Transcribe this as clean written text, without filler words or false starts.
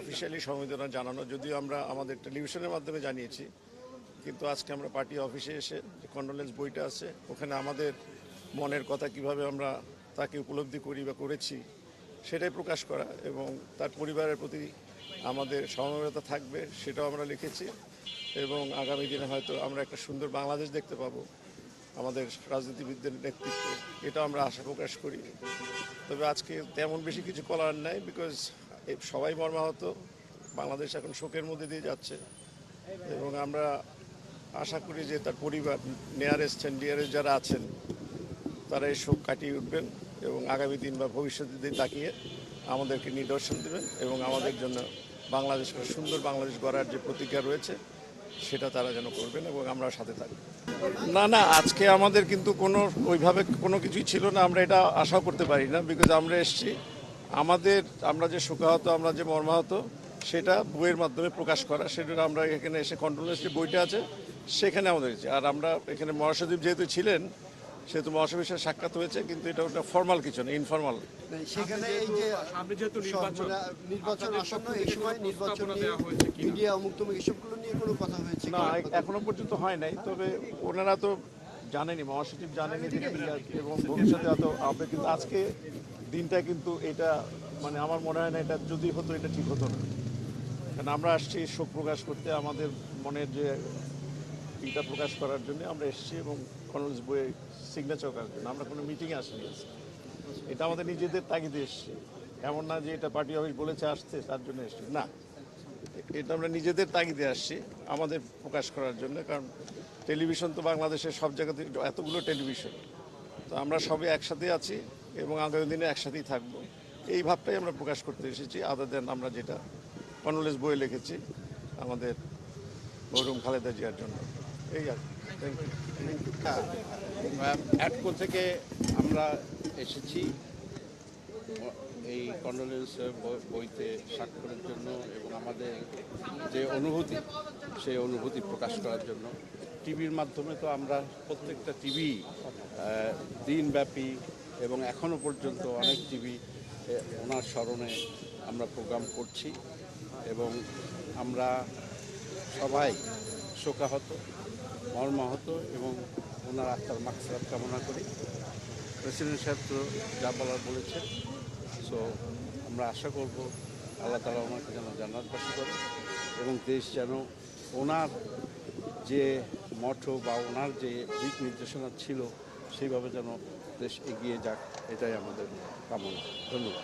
Officially সমবেদনা জানানো, যদিও আমরা আমাদের টেলিভিশনের মাধ্যমে জানিয়েছি, কিন্তু আজকে আমরা পার্টি অফিসে এসে যে কন্ডোলেন্স বইটা আছে ওখানে আমাদের মনের কথা কিভাবে আমরা তাকে উপলব্ধি করি বা করেছি সেটাই প্রকাশ করা এবং তার পরিবারের প্রতি আমাদের সমবেদনা থাকবে সেটাও আমরা লিখেছি। এবং আগামী দিনে হয়তো আমরা একটা সুন্দর বাংলাদেশ দেখতে পাবো আমাদের রাজনীতিবিদদের নেতৃত্বে, এটা আমরা আশা প্রকাশ করি। তবে আজকে তেমন বেশি কিছু করার নাই, বিকজ সবাই মর্মাহত, বাংলাদেশ এখন শোকের মধ্যে দিয়ে যাচ্ছে এবং আমরা আশা করি যে তার পরিবার নিয়ারেস্ট অ্যান্ড ডিয়ারেস্ট যারা আছেন তারা এই শোক কাটিয়ে উঠবেন এবং আগামী দিন বা ভবিষ্যতের দিন তাকিয়ে আমাদেরকে নিদর্শন দেবেন এবং আমাদের জন্য বাংলাদেশ, সুন্দর বাংলাদেশ গড়ার যে প্রতিজ্ঞা রয়েছে সেটা তারা যেন করবেন এবং আমরা সাথে থাকব। না, আজকে আমাদের কিন্তু কোনো ওইভাবে কোনো কিছুই ছিল না, আমরা এটা আশাও করতে পারি না, বিকজ আমরা এসেছি আমরা যে শোকাহত, আমরা যে মর্মাহত সেটা বইয়ের মাধ্যমে প্রকাশ করা, সেটা আমরা এখানে এসে কন্ট্রোলেন্স যে বইটা আছে সেখানে আমাদের আর আমরা এখানে মহাসচিব যেহেতু ছিলেন সেহেতু মহাসচিবের সাথে সাক্ষাৎ হয়েছে, কিন্তু এটা ওটা ফর্মাল কিছু না, ইনফর্মাল। সেখানে এই যে নির্বাচন আসন্ন, এই সময় নির্বাচন মিডিয়া মুক্তমুখ এসবগুলো নিয়ে কোনো কথা হয়েছে না, এখনো পর্যন্ত হয় নাই। তবে ওনারা তো জানেনি, মহাসচিব জানেনি এবং ভবিষ্যতে হয়তো হবে, কিন্তু আজকে দিনটা কিন্তু এটা মানে আমার মনে হয় না এটা যদি হতো এটা ঠিক হতো না। কারণ আমরা আসছি শোক প্রকাশ করতে, আমাদের মনের যে এটা প্রকাশ করার জন্য আমরা এসেছি এবং কন্ডোলেন্স বইয়ে সিগনেচার করার জন্য। আমরা কোনো মিটিংয়ে আসিনি, এটা আমাদের নিজেদের তাগিদে এসেছি। এমন না যে এটা পার্টি অফিস বলেছে আসতে তার জন্য এসেছি, না, এটা আমরা নিজেদের তাগিদে আসছি আমাদের প্রকাশ করার জন্য। কারণ টেলিভিশন তো বাংলাদেশের সব জায়গাতে এতগুলো টেলিভিশন, তো আমরা সবাই একসাথে আছি এবং আগামী দিনে একসাথেই থাকবো, এই ভাবটাই আমরা প্রকাশ করতে এসেছি। আদার দেন আমরা যেটা কন্ডোলেন্স বইয়ে লিখেছি আমাদের মরহুম খালেদা জিয়ার জন্য, এই আর অ্যাডকো থেকে আমরা এসেছি এই কন্ডোলেন্স বইতে স্বাক্ষরের জন্য এবং আমাদের যে অনুভূতি সেই অনুভূতি প্রকাশ করার জন্য। টিভির মাধ্যমে তো আমরা প্রত্যেকটা টিভি দিনব্যাপী এবং এখনও পর্যন্ত অনেক টিভি ওনার স্মরণে আমরা প্রোগ্রাম করছি এবং আমরা সবাই শোকাহত, মর্মাহত এবং ওনার আত্মার মাগফিরাত কামনা করি। প্রেসিডেন্ট সাহেব তো যা বলার বলেছেন, সো আমরা আশা করব আল্লাহ তাআলা ওনাকে যেন জান্নাতবাসী করে এবং দেশ যেন ওনার যে মঠো বা ওনার যে দিক নির্দেশনা ছিল সেইভাবে যেন দেশ এগিয়ে যাক, এটাই আমাদের কামনা। ধন্যবাদ।